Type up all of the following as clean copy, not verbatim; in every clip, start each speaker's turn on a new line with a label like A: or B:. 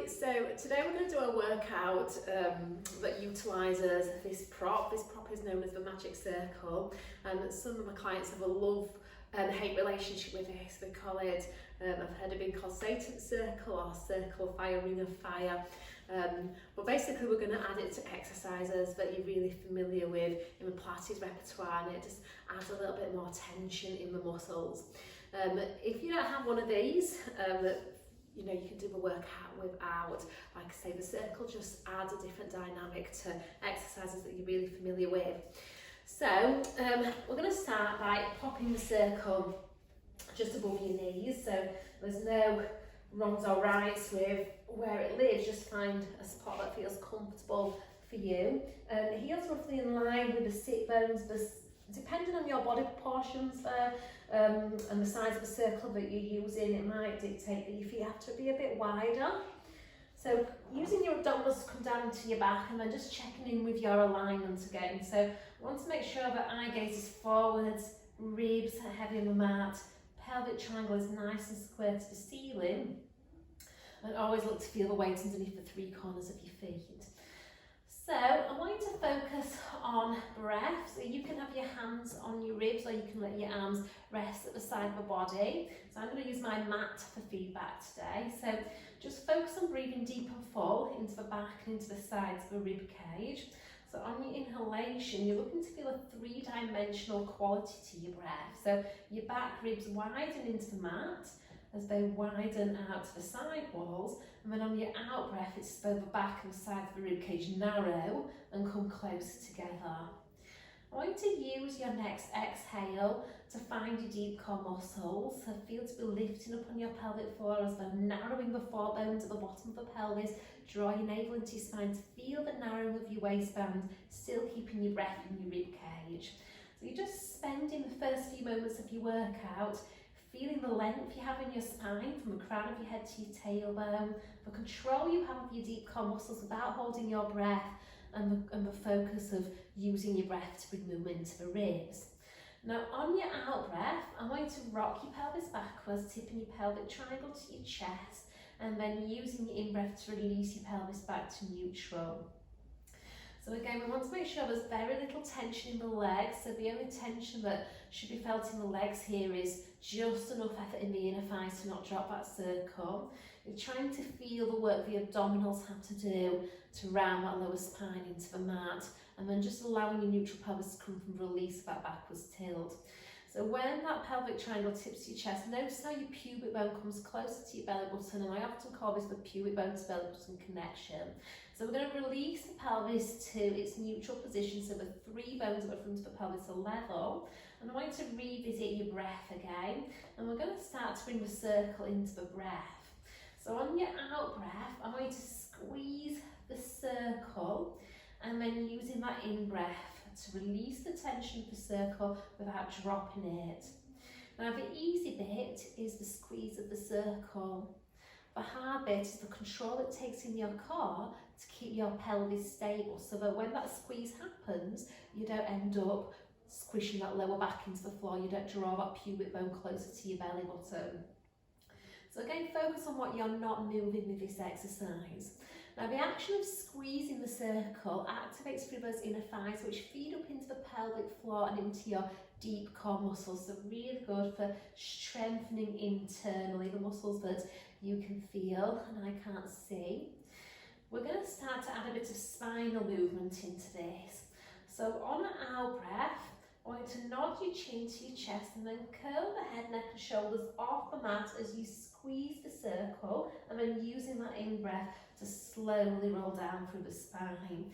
A: Hi, so today we're going to do a workout that utilises this prop. This prop is known as the magic circle, and some of my clients have a love and hate relationship with this. They call it, I've heard it being called Satan's circle or circle of fire, ring of fire. But basically we're going to add it to exercises that you're really familiar with in the Pilates repertoire, and it just adds a little bit more tension in the muscles. If you don't have one of these, you can do the workout without, like I say, the circle just adds a different dynamic to exercises that you're really familiar with. So we're going to start by popping the circle just above your knees, so there's no wrongs or rights with where it lives, just find a spot that feels comfortable for you. Heels roughly in line with the sit bones, depending on your body proportions there, and the size of the circle that you're using, it might dictate that your feet have to be a bit wider. So using your abdominals to come down to your back, and then just checking in with your alignment again. So I want to make sure that eye gaze is forwards, ribs are heavy on the mat, pelvic triangle is nice and square to the ceiling, and always look to feel the weight underneath the three corners of your feet. So I want you to focus on breath. So you can have your hands on your ribs, or you can let your arms rest at the side of the body. So I'm going to use my mat for feedback today. So just focus on breathing deep and full into the back and into the sides of the rib cage. So on your inhalation, you're looking to feel a three-dimensional quality to your breath. So your back ribs widen into the mat as they widen out to the side walls, and then on your out breath, it's both the back and the side of the rib cage narrow and come closer together. I want you to use your next exhale to find your deep core muscles. So feel to be lifting up on your pelvic floor as though narrowing the four bones at the bottom of the pelvis. Draw your navel into your spine to feel the narrowing of your waistband, still keeping your breath in your rib cage. So you're just spending the first few moments of your workout feeling the length you have in your spine from the crown of your head to your tailbone, the control you have of your deep core muscles without holding your breath, and the focus of using your breath to bring movement to the ribs. Now on your out breath, I want you to rock your pelvis backwards, tipping your pelvic triangle to your chest, and then using your in-breath to release your pelvis back to neutral. So again, we want to make sure there's very little tension in the legs, so the only tension that should be felt in the legs here is just enough effort in the inner thighs to not drop that circle. You're trying to feel the work the abdominals have to do to round that lower spine into the mat, and then just allowing your neutral pelvis to come from the release of that backwards tilt. So when that pelvic triangle tips your chest, notice how your pubic bone comes closer to your belly button, and I often call this the pubic bone to belly button connection. So we're going to release the pelvis to its neutral position, so the three bones at the front of the pelvis are level. And I want you to revisit your breath again, and we're going to start to bring the circle into the breath. So on your out breath, I want you to squeeze the circle, and then using that in breath to release the tension of the circle without dropping it. Now the easy bit is the squeeze of the circle. The hard bit is the control it takes in your core to keep your pelvis stable, so that when that squeeze happens, you don't end up squishing that lower back into the floor, you don't draw that pubic bone closer to your belly button. So again, focus on what you're not moving with this exercise. Now the action of squeezing the circle activates through those inner thighs, which feed up into the pelvic floor and into your deep core muscles. So really good for strengthening internally the muscles that you can feel and I can't see. We're going to start to add a bit of spinal movement into this. So on an out breath, I want you to nod your chin to your chest and then curl the head, neck and shoulders off the mat as you squeeze the circle, and then using that in-breath to slowly roll down through the spine.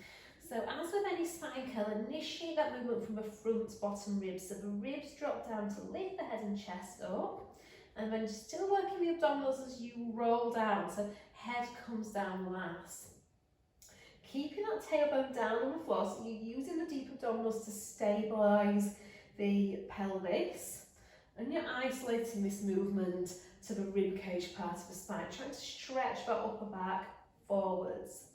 A: So as with any spine curl, initiate that movement from the front bottom ribs, so the ribs drop down to lift the head and chest up, and then still working the abdominals as you roll down, so head comes down last. Keeping that tailbone down on the floor, so you're using the deep abdominals to stabilise the pelvis, and you're isolating this movement to the rib cage part of the spine, trying to stretch that upper back forwards.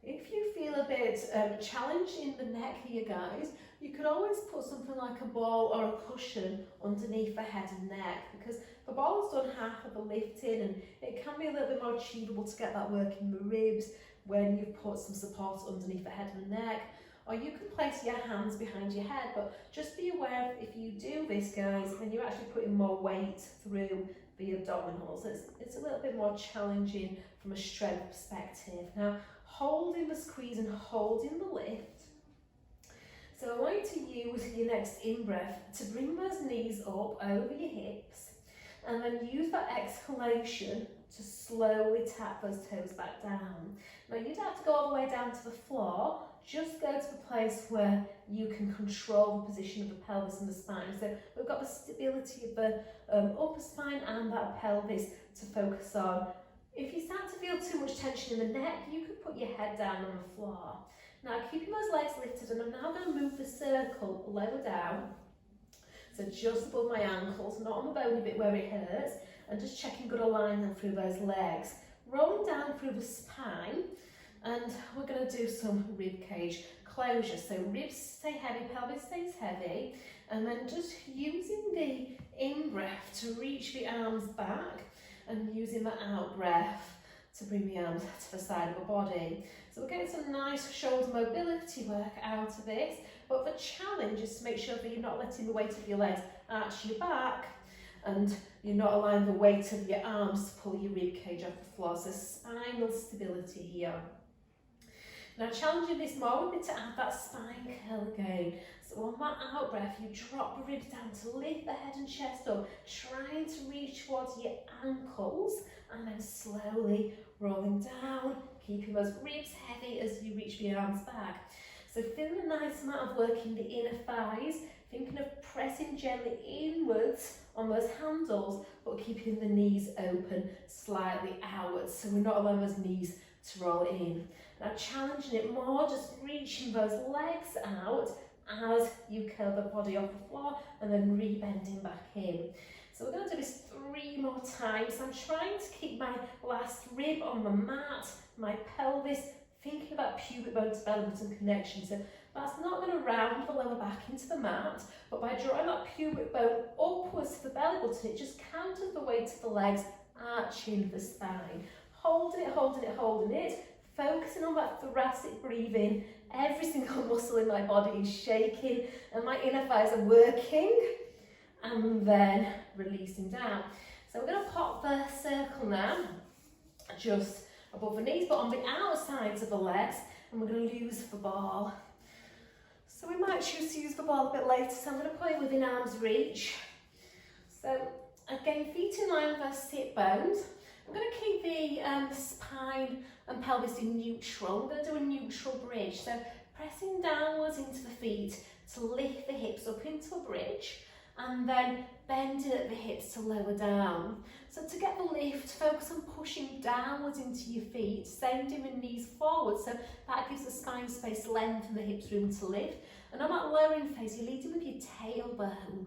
A: If you feel a bit challenged in the neck here, guys, you could always put something like a ball or a cushion underneath the head and neck, because the ball has done half of the lifting and it can be a little bit more achievable to get that work in the ribs when you've put some support underneath the head and neck. Or you can place your hands behind your head, but just be aware if you do this, guys, then you're actually putting more weight through the abdominals. It's a little bit more challenging from a strength perspective. Now, holding the squeeze and holding the lift. So I want you to use your next in-breath to bring those knees up over your hips, and then use that exhalation to slowly tap those toes back down. Now you don't have to go all the way down to the floor, just go to the place where you can control the position of the pelvis and the spine. So we've got the stability of the upper spine and that pelvis to focus on. If you start to feel too much tension in the neck, you could put your head down on the floor. Now keeping those legs lifted, and I'm now going to move the circle lower down. So just above my ankles, not on the bony bit where it hurts, and just checking good alignment through those legs. Rolling down through the spine, and we're going to do some rib cage closure. So ribs stay heavy, pelvis stays heavy, and then just using the in-breath to reach the arms back, and using the out-breath to bring the arms to the side of the body. So we're getting some nice shoulder mobility work out of this, but the challenge is to make sure that you're not letting the weight of your legs arch your back, and you're not allowing the weight of your arms to pull your rib cage off the floor. So spinal stability here. Now challenging this more would be to add that spine curl again. So on that out breath, you drop the ribs down to lift the head and chest up, trying to reach towards your ankles, and then slowly rolling down, keeping those ribs heavy as you reach the arms back. So feeling a nice amount of work in the inner thighs, thinking of pressing gently inwards on those handles, but keeping the knees open slightly outwards, so we're not allowing those knees to roll in. Now challenging it more, just reaching those legs out as you curl the body off the floor, and then re-bending back in. So we're going to do this 3 more times. I'm trying to keep my last rib on the mat, my pelvis, thinking about pubic bone to belly button connection. So that's not going to round the lower back into the mat, but by drawing that pubic bone upwards to the belly button, it just counters the weight of the legs, arching the spine. Holding it, holding it, holding it, focusing on that thoracic breathing. Every single muscle in my body is shaking and my inner thighs are working, and then releasing down. So we're going to pop the circle now, just above the knees, but on the outsides of the legs, and we're going to use the ball. So we might choose to use the ball a bit later, so I'm going to put it within arm's reach. So again, feet in line with our sit bones. I'm going to keep the spine and pelvis in neutral. I'm going to do a neutral bridge. So pressing downwards into the feet to lift the hips up into a bridge, and then bending at the hips to lower down. So to get the lift, focus on pushing downwards into your feet, sending the knees forward, so that gives the spine space, length, and the hips room to lift. And on that lowering phase, you're leading with your tailbone.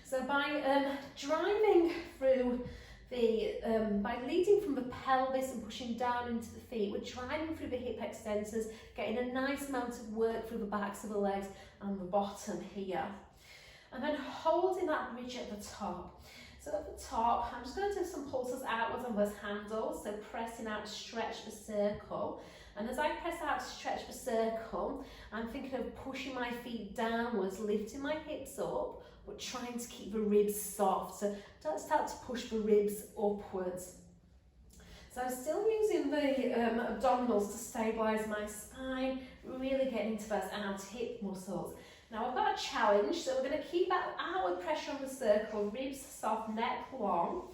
A: So by driving through by leading from the pelvis and pushing down into the feet, we're driving through the hip extensors, getting a nice amount of work through the backs of the legs and the bottom here. And then holding that bridge at the top. So at the top, I'm just going to do some pulses outwards on those handles, so pressing out to stretch the circle. And as I press out to stretch the circle, I'm thinking of pushing my feet downwards, lifting my hips up, but trying to keep the ribs soft. So don't start to push the ribs upwards. So I'm still using the abdominals to stabilise my spine, really getting into those out hip muscles. Now I've got a challenge, so we're going to keep that outward pressure on the circle, ribs soft, neck long.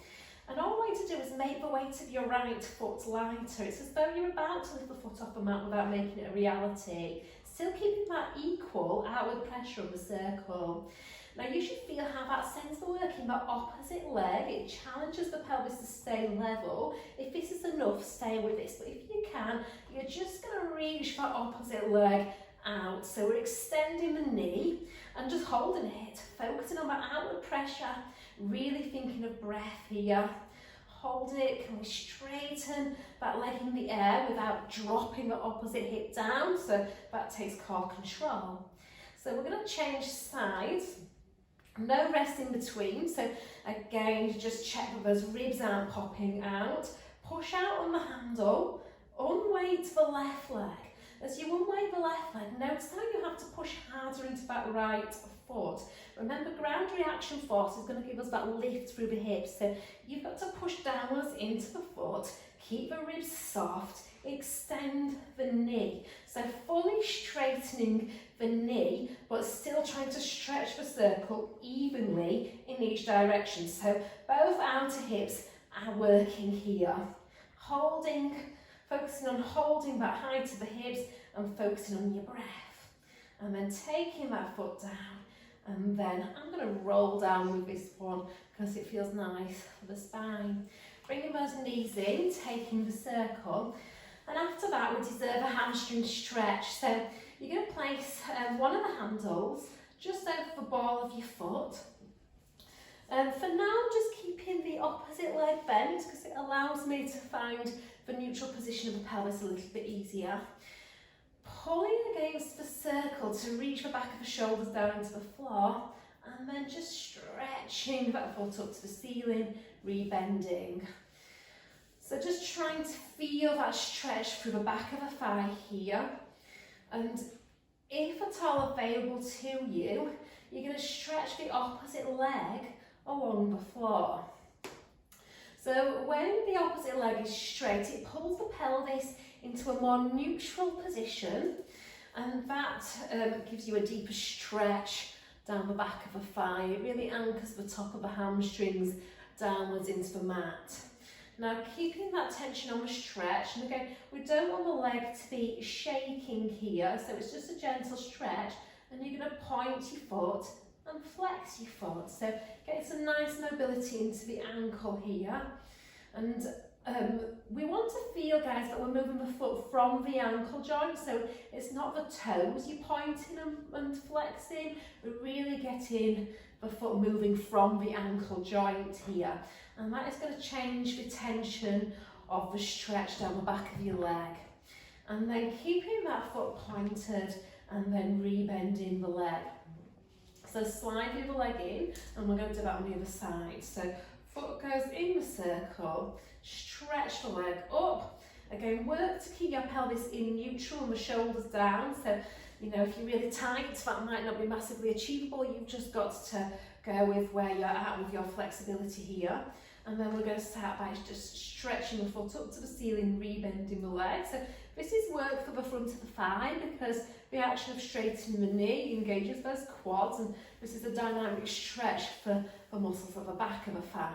A: And all we need to do is make the weight of your right foot lighter. It's as though you're about to lift the foot off the mat without making it a reality. Still keeping that equal outward pressure on the circle. Now you should feel how that sends the work in the opposite leg. It challenges the pelvis to stay level. If this is enough, stay with this. But if you can, you're just going to reach that opposite leg out. So we're extending the knee and just holding it, focusing on that outward pressure, really thinking of breath here. Hold it. Can we straighten that leg in the air without dropping the opposite hip down? So that takes core control. So we're going to change sides. No rest in between. So again, just check that those ribs aren't popping out. Push out on the handle. Unweight the left leg. As you unweight the left leg, notice how you have to push harder into that right foot. Remember, ground reaction force is going to give us that lift through the hips. So you've got to push downwards into the foot, keep the ribs soft, extend the knee. So fully straightening the knee, but still trying to stretch the circle evenly in each direction. So both outer hips are working here. Holding, focusing on holding that height of the hips and focusing on your breath. And then taking that foot down. And then I'm going to roll down with this one because it feels nice for the spine. Bringing those knees in, taking the circle. And after that, we deserve a hamstring stretch. So you're going to place one of the handles just over the ball of your foot. For now, just keeping the opposite leg bent because it allows me to find the neutral position of the pelvis a little bit easier. Pulling against the circle to reach the back of the shoulders down into the floor, and then just stretching that foot up to the ceiling, rebending. So just trying to feel that stretch through the back of the thigh here. And if at all available to you, you're going to stretch the opposite leg along the floor. So when the opposite leg is straight, it pulls the pelvis into a more neutral position, and that gives you a deeper stretch down the back of the thigh. It really anchors the top of the hamstrings downwards into the mat. Now keeping that tension on the stretch, and again, we don't want the leg to be shaking here, so it's just a gentle stretch, and you're going to point your foot and flex your foot. So get some nice mobility into the ankle here. And we want to feel, guys, that we're moving the foot from the ankle joint, so it's not the toes you're pointing and flexing. We're really getting the foot moving from the ankle joint here. And that is going to change the tension of the stretch down the back of your leg. And then keeping that foot pointed and then rebending the leg. So slide the other leg in, and we're going to do that on the other side. So foot goes in the circle, stretch the leg up. Again, work to keep your pelvis in neutral and the shoulders down. So, you know, if you're really tight, that might not be massively achievable. You've just got to go with where you're at with your flexibility here. And then we're going to start by just stretching the foot up to the ceiling, rebending the leg. So this is work for the front of the thigh because the action of straightening the knee engages those quads, and this is a dynamic stretch for the muscles at the back of the thigh.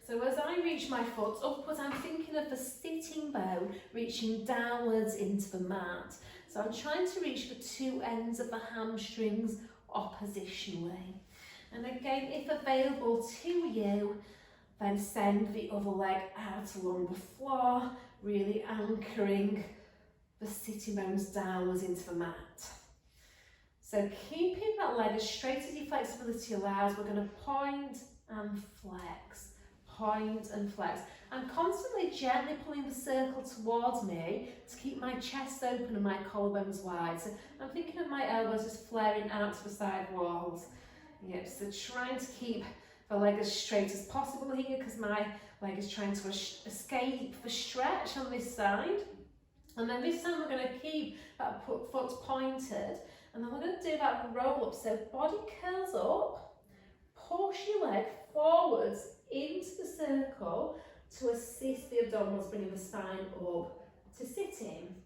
A: So as I reach my foot upwards, I'm thinking of the sitting bone reaching downwards into the mat. So I'm trying to reach the two ends of the hamstrings oppositionally. And again, if available to you, then send the other leg out along the floor, really anchoring the sitting bones downwards into the mat. So keeping that leg as straight as your flexibility allows, we're going to point and flex, point and flex. I'm constantly gently pulling the circle towards me to keep my chest open and my collarbones wide. So I'm thinking of my elbows just flaring out to the side walls. Yep, so trying to keep the leg as straight as possible here because my leg is trying to escape the stretch on this side. And then this time we're going to keep that foot pointed, and then we're going to do that roll up. So body curls up, push your leg forwards into the circle to assist the abdominals, bringing the spine up to sitting.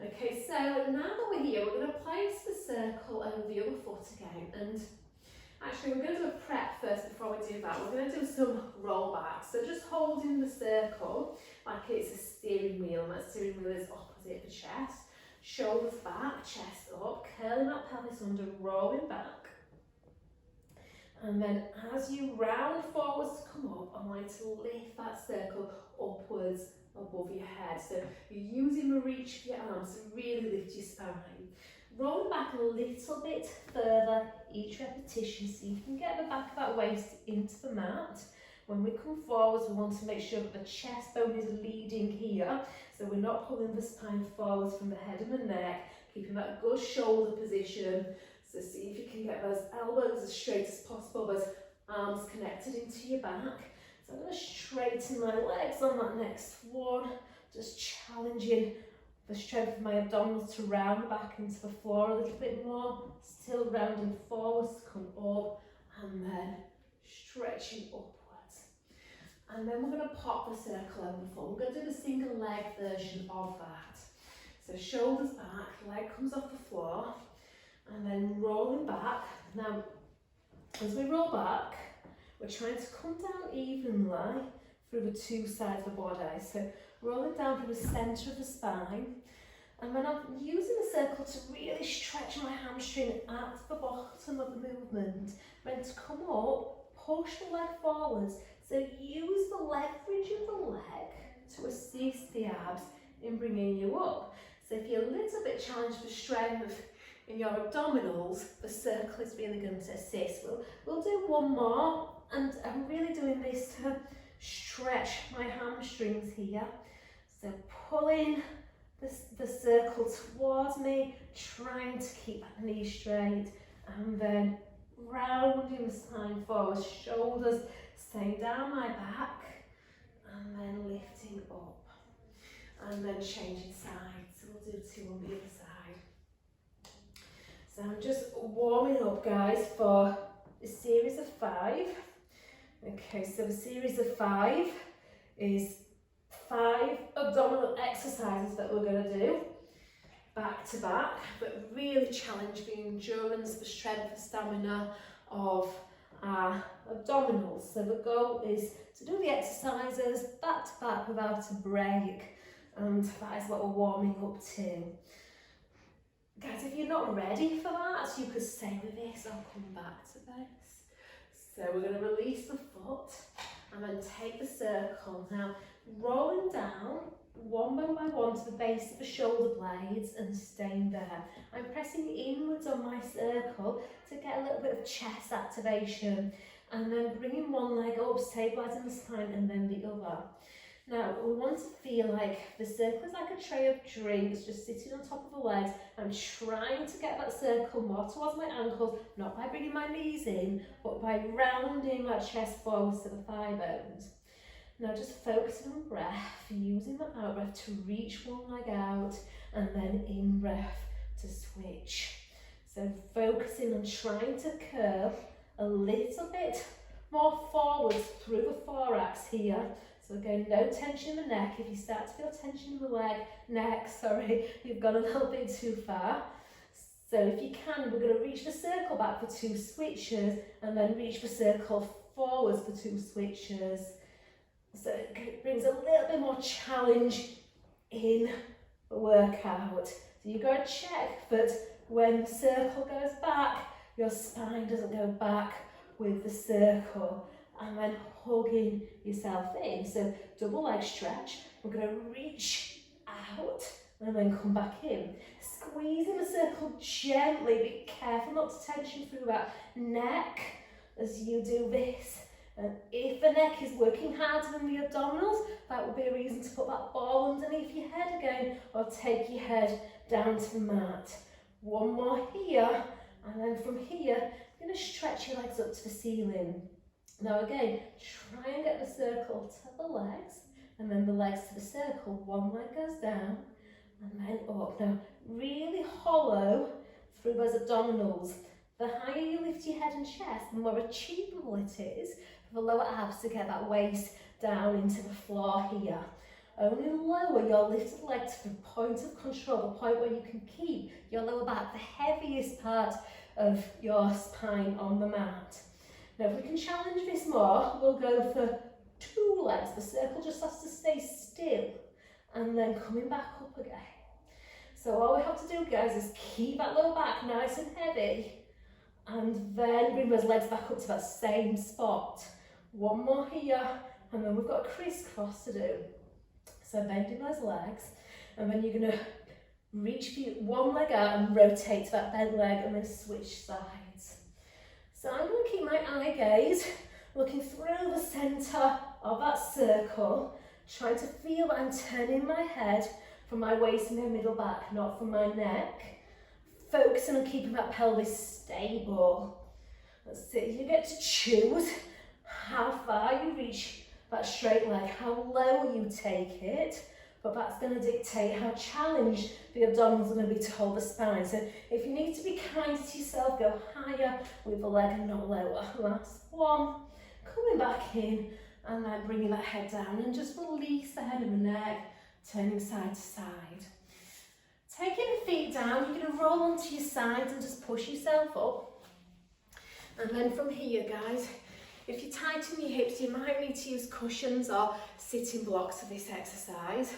A: Okay, so now that we're here, we're going to place the circle over the other foot again. And actually, we're going to do a prep first before we do that. We're going to do some rollbacks. So just holding the circle like it's a steering wheel, and that steering wheel is opposite the chest. Shoulders back, chest up, curling that pelvis under, rolling back. And then as you round forwards to come up, I want you to lift that circle upwards above your head. So you're using the reach of your arms to really lift your spine. Roll back a little bit further each repetition so you can get the back of that waist into the mat. When we come forwards, we want to make sure that the chest bone is leading here, so we're not pulling the spine forwards from the head and the neck, keeping that good shoulder position. So see if you can get those elbows as straight as possible, those arms connected into your back. So I'm going to straighten my legs on that next one, just challenging the strength of my abdominals to round back into the floor a little bit more, still rounding forwards to come up, and then stretching upwards. And then we're going to pop the circle over the floor. We're going to do the single leg version of that. So shoulders back, leg comes off the floor, and then rolling back. Now, as we roll back, we're trying to come down evenly through the two sides of the body. So rolling down through the centre of the spine, and then I'm using the circle to really stretch my hamstring at the bottom of the movement. Then to come up, push the leg forwards. So use the leverage of the leg to assist the abs in bringing you up. So if you're a little bit challenged for strength in your abdominals, the circle is really going to assist. We'll do one more, and I'm really doing this to stretch my hamstrings here. So pulling the circle towards me, trying to keep that knee straight, and then rounding the spine forward, shoulders staying down my back, and then lifting up, and then changing sides. So we'll do two on the other side. So I'm just warming up, guys, for a series of 5. Okay, so the series of 5 is 5 abdominal exercises that we're going to do back to back, but really challenge the endurance, the strength, the stamina of our abdominals. So the goal is to do the exercises back to back without a break, and that is what we're warming up to. Guys, if you're not ready for that, you could stay with this. I'll come back to this. So we're going to release the foot and then take the circle. Now, rolling down one by one to the base of the shoulder blades and staying there. I'm pressing inwards on my circle to get a little bit of chest activation, and then bringing one leg up, stabilising the spine, and then the other. Now, we want to feel like the circle is like a tray of drinks just sitting on top of the legs. I'm trying to get that circle more towards my ankles, not by bringing my knees in, but by rounding my chest forwards to the thigh bones. Now, just focusing on breath, using the out breath to reach one leg out, and then in breath to switch. So focusing on trying to curl a little bit more forwards through the thorax here. So again, no tension in the neck. If you start to feel tension in the neck, you've gone a little bit too far. So if you can, we're going to reach the circle back for 2 switches, and then reach the circle forwards for 2 switches. So it brings a little bit more challenge in the workout. So you've got to check that when the circle goes back, your spine doesn't go back with the circle, and then hugging yourself in. So double leg stretch. We're going to reach out and then come back in. Squeezing the circle gently. Be careful not to tension through that neck as you do this. And if the neck is working harder than the abdominals, that would be a reason to put that ball underneath your head again, or take your head down to the mat. One more here, and then from here, you're going to stretch your legs up to the ceiling. Now again, try and get the circle to the legs, and then the legs to the circle. One leg goes down, and then up. Now, really hollow through those abdominals. The higher you lift your head and chest, the more achievable it is for the lower abs to get that waist down into the floor here. Only lower your lifted leg to the point of control, the point where you can keep your lower back, the heaviest part of your spine on the mat. Now, if we can challenge this more, we'll go for 2 legs. The circle just has to stay still, and then coming back up again. So all we have to do, guys, is keep that lower back nice and heavy, and then bring those legs back up to that same spot. One more here, and then we've got a crisscross to do. So bending those legs, and then you're going to reach one leg out and rotate to that bent leg, and then switch sides. So I'm going to keep my eye gaze looking through the centre of that circle, trying to feel that I'm turning my head from my waist and my middle back, not from my neck. Focusing on keeping that pelvis stable. That's it. You get to choose how far you reach that straight leg, how low you take it, but that's going to dictate how challenged the abdominals are going to be to hold the spine. So if you need to be kind to yourself, go higher with the leg and not lower. Last one. Coming back in and then bringing that head down and just release the head and the neck, turning side to side. Taking the feet down, you're going to roll onto your sides and just push yourself up. And then from here, guys, if you tighten your hips, you might need to use cushions or sitting blocks for this exercise.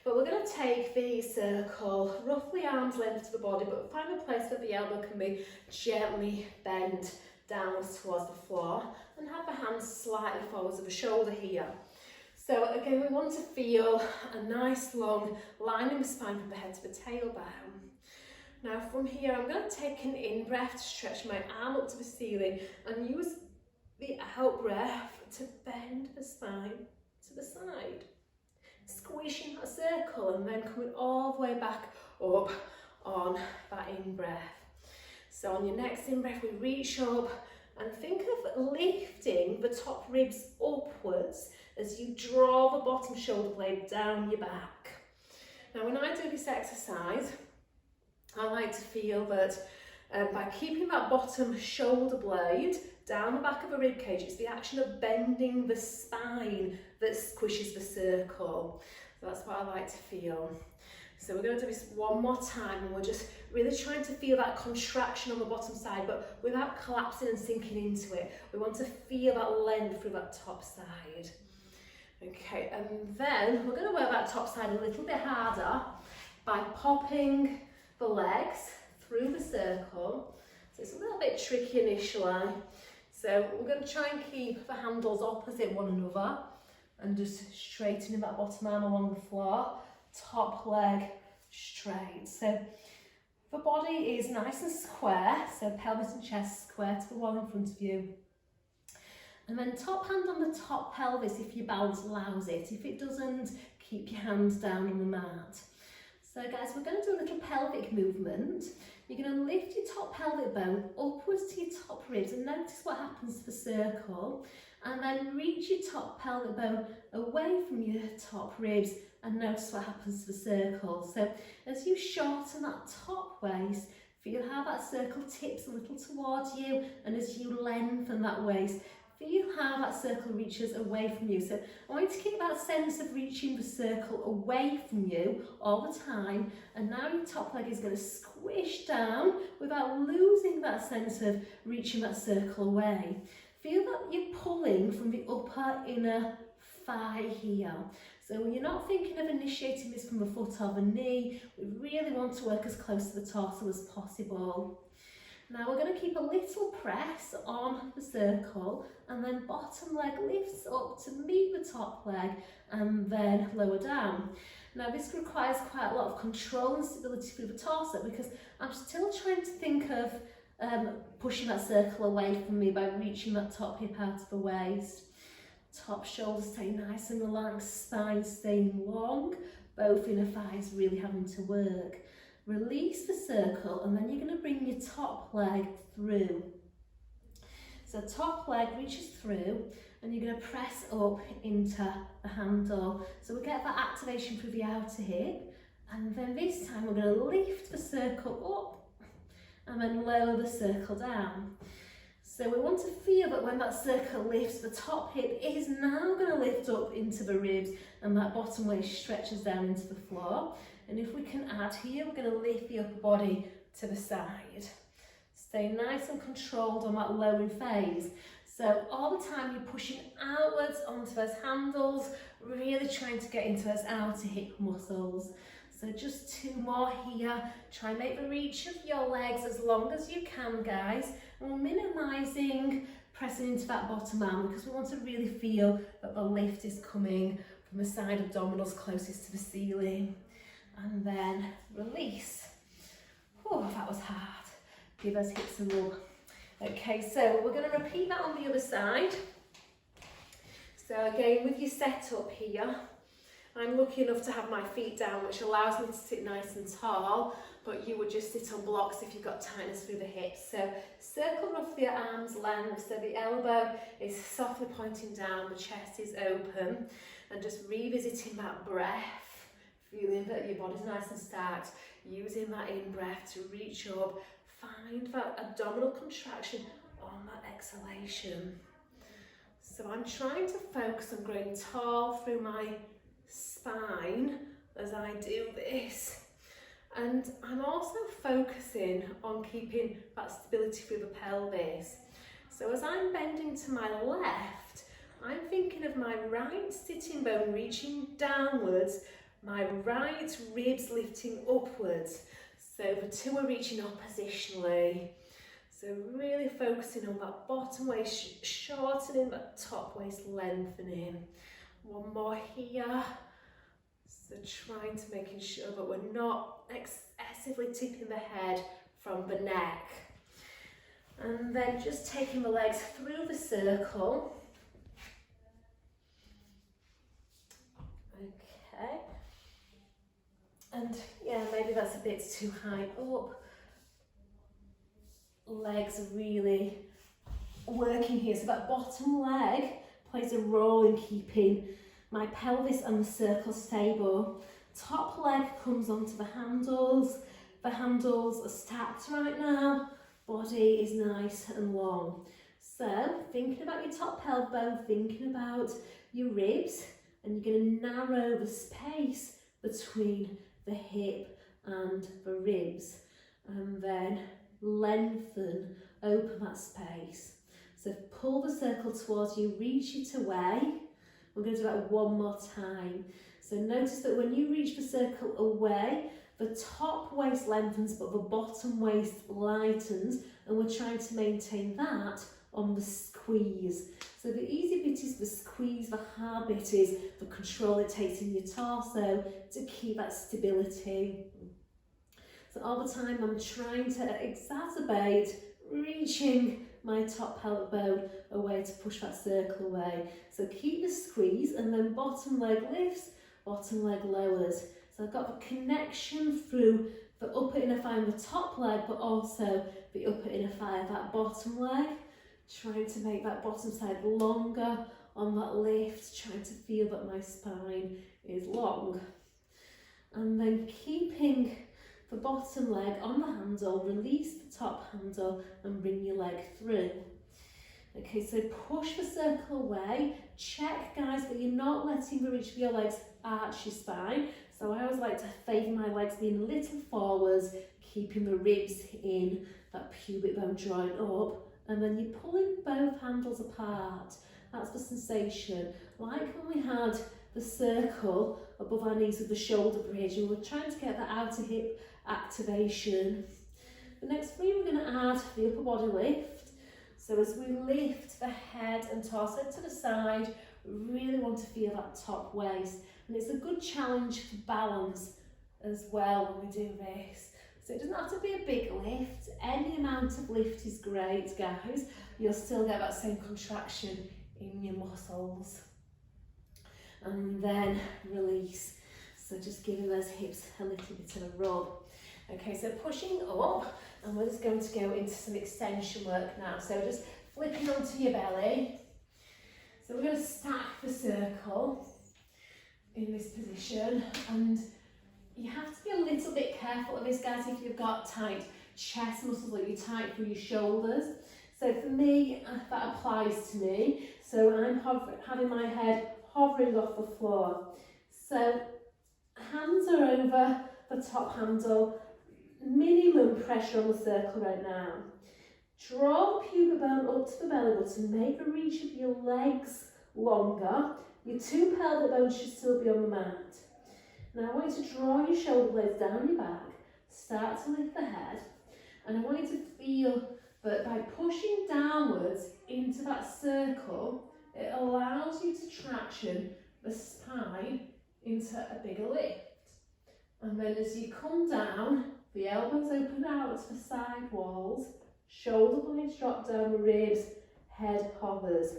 A: But we're going to take the circle roughly arm's length to the body, but find a place that the elbow can be gently bent downwards towards the floor, and have the hands slightly forwards of the shoulder here. So again, we want to feel a nice long line in the spine from the head to the tailbone. Now from here, I'm going to take an in-breath to stretch my arm up to the ceiling and use the out-breath to bend the spine to the side. Squishing that circle and then coming all the way back up on that in-breath. So on your next in-breath, we reach up and think of lifting the top ribs upwards as you draw the bottom shoulder blade down your back. Now when I do this exercise, I like to feel that by keeping that bottom shoulder blade down the back of the rib cage, it's the action of bending the spine that squishes the circle. So that's what I like to feel. So we're going to do this one more time, and we're just really trying to feel that contraction on the bottom side, but without collapsing and sinking into it. We want to feel that length through that top side. Okay, and then we're going to work that top side a little bit harder by popping the legs through the circle. So it's a little bit tricky initially. So we're going to try and keep the handles opposite one another and just straightening that bottom arm along the floor. Top leg straight. So the body is nice and square, so pelvis and chest square to the wall in front of you. And then top hand on the top pelvis if your balance allows it. If it doesn't, keep your hands down on the mat. So guys, we're going to do a little pelvic movement. You're going to lift your top pelvic bone upwards to your top ribs and notice what happens to the circle. And then reach your top pelvic bone away from your top ribs and notice what happens to the circle. So as you shorten that top waist, feel how that circle tips a little towards you, and as you lengthen that waist, feel how that circle reaches away from you. So I want you to keep that sense of reaching the circle away from you all the time, and now your top leg is going to squish down without losing that sense of reaching that circle away. Feel that you're pulling from the upper inner thigh here. So when you're not thinking of initiating this from the foot or the knee, we really want to work as close to the torso as possible. Now we're going to keep a little press on the circle, and then bottom leg lifts up to meet the top leg and then lower down. Now this requires quite a lot of control and stability through the torso, because I'm still trying to think of pushing that circle away from me by reaching that top hip out of the waist. Top shoulders stay nice and relaxed, spine staying long, both inner thighs really having to work. Release the circle, and then you're going to bring your top leg through. So top leg reaches through and you're going to press up into the handle. So we get that activation through the outer hip, and then this time we're going to lift the circle up and then lower the circle down. So we want to feel that when that circle lifts, the top hip is now going to lift up into the ribs and that bottom waist stretches down into the floor. And if we can add here, we're going to lift the upper body to the side. Stay nice and controlled on that lowering phase. So all the time you're pushing outwards onto those handles, really trying to get into those outer hip muscles. So just two more here. Try and make the reach of your legs as long as you can, guys. And we're minimising pressing into that bottom arm, because we want to really feel that the lift is coming from the side abdominals closest to the ceiling. And then release. Oh, that was hard. Give those hips a rub. Okay, so we're going to repeat that on the other side. So again, with your setup here, I'm lucky enough to have my feet down, which allows me to sit nice and tall, but you would just sit on blocks if you've got tightness through the hips. So circle roughly your arm's length, so the elbow is softly pointing down, the chest is open, and just revisiting that breath, feeling that your body's nice and stacked, using that in-breath to reach up, find that abdominal contraction on that exhalation. So I'm trying to focus on growing tall through my spine as I do this, and I'm also focusing on keeping that stability through the pelvis. So as I'm bending to my left, I'm thinking of my right sitting bone reaching downwards, my right ribs lifting upwards, so the two are reaching oppositionally. So really focusing on that bottom waist shortening, that top waist lengthening. One more here. So trying to making sure that we're not excessively tipping the head from the neck. And then just taking the legs through the circle. Okay. And yeah, maybe that's a bit too high up. Legs are really working here. So that bottom leg plays a role in keeping my pelvis and the circle stable. Top leg comes onto the handles. The handles are stacked right now. Body is nice and long. So thinking about your top pelvic bone, thinking about your ribs, and you're going to narrow the space between the hip and the ribs, and then lengthen, open that space. So pull the circle towards you, reach it away. We're going to do that one more time. So notice that when you reach the circle away, the top waist lengthens but the bottom waist lightens, and we're trying to maintain that on the squeeze. So the easy bit is the squeeze, the hard bit is the control it takes in your torso to keep that stability. So all the time I'm trying to exacerbate reaching my top pelvic bone away to push that circle away. So keep the squeeze, and then bottom leg lifts, bottom leg lowers. So I've got the connection through the upper inner thigh and the top leg, but also the upper inner thigh of that bottom leg. Trying to make that bottom side longer on that lift, trying to feel that my spine is long. And then keeping the bottom leg on the handle, release the top handle and bring your leg through. Okay, so push the circle away. Check, guys, that you're not letting the reach of your legs arch your spine. So I always like to favour my legs being a little forwards, keeping the ribs in, that pubic bone joint up, and then you're pulling both handles apart. That's the sensation. Like when we had the circle above our knees with the shoulder bridge, and we're trying to get that outer hip activation. The next three, we're going to add the upper body lift. So as we lift the head and torso to the side, we really want to feel that top waist. And it's a good challenge for balance as well when we do this. So it doesn't have to be a big lift. Any amount of lift is great, guys. You'll still get that same contraction in your muscles. And then release. So just giving those hips a little bit of a rub. Okay, so pushing up, and we're just going to go into some extension work now. So just flipping onto your belly. So we're going to stack the circle in this position, and you have to be a little bit careful of this, guys, if you've got tight chest muscles or you're tight through your shoulders. So for me, that applies to me. So I'm having my head hovering off the floor. So hands are over the top handle, minimum pressure on the circle right now. Draw the pubic bone up to the belly button, make the reach of your legs longer. Your two pelvic bones should still be on the mat. Now I want you to draw your shoulder blades down your back, start to lift the head, and I want you to feel that by pushing downwards into that circle, it allows you to traction the spine into a bigger lift. And then as you come down, the elbows open out to the side walls, shoulder blades drop down the ribs, head hovers.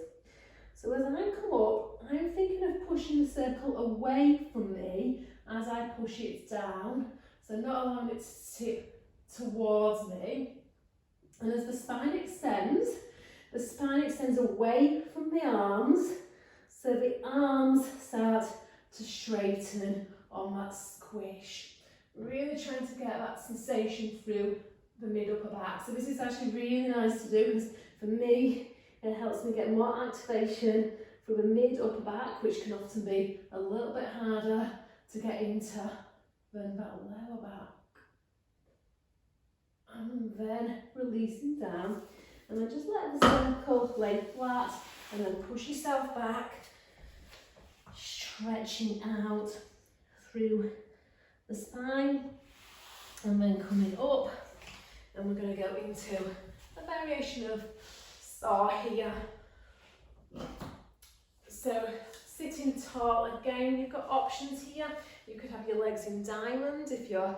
A: So as I come up, I'm thinking of pushing the circle away from me as I push it down. So not allowing it to tip towards me. And as the spine extends away from the arms, so the arms start to straighten on that squish. Really trying to get that sensation through the mid upper back. So this is actually really nice to do because for me, it helps me get more activation through the mid upper back, which can often be a little bit harder to get into than that lower back. And then releasing down, and then just let the circle lay flat, and then push yourself back, stretching out through the spine, and then coming up, and we're going to go into a variation of saw here. So sitting tall again, you've got options here. You could have your legs in diamond if your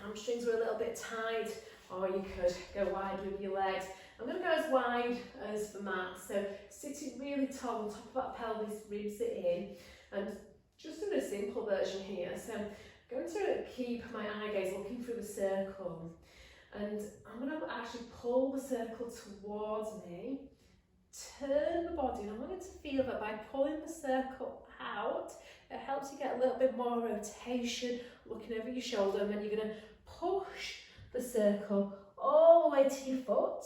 A: hamstrings were a little bit tight, or you could go wide with your legs. I'm going to go as wide as the mat, so sitting really tall on top of that pelvis, ribs it in, and just do a simple version here. So I'm going to keep my eye gaze looking through the circle, and I'm going to actually pull the circle towards me, turn the body, and I want you to feel that by pulling the circle out, it helps you get a little bit more rotation, looking over your shoulder, and then you're going to push the circle all the way to your foot,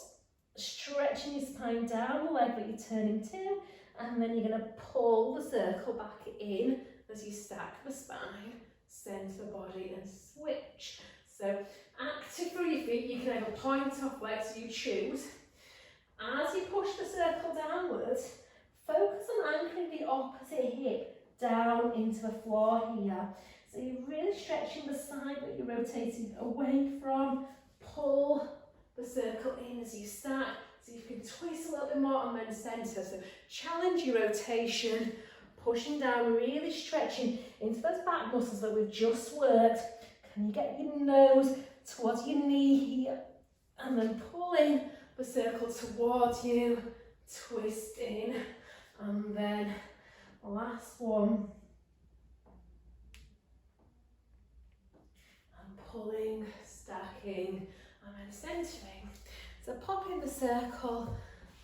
A: stretching your spine down the leg that you're turning to, and then you're going to pull the circle back in as you stack the spine, center the body, and switch. So active through your feet, you can have a point off legs, you choose. As you push the circle downwards, focus on anchoring the opposite hip down into the floor here. So you're really stretching the side that you're rotating away from. Pull the circle in as you start. So you can twist a little bit more and then center. So challenge your rotation, pushing down, really stretching into those back muscles that we've just worked. Can you get your nose towards your knee here? And then pulling the circle towards you, twist in, and then last one. And pulling, stacking, and then centering. So popping the circle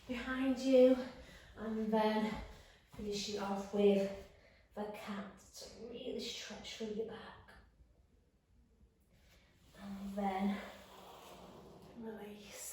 A: behind you, and then finishing off with the cat to really stretch through your back. And then release.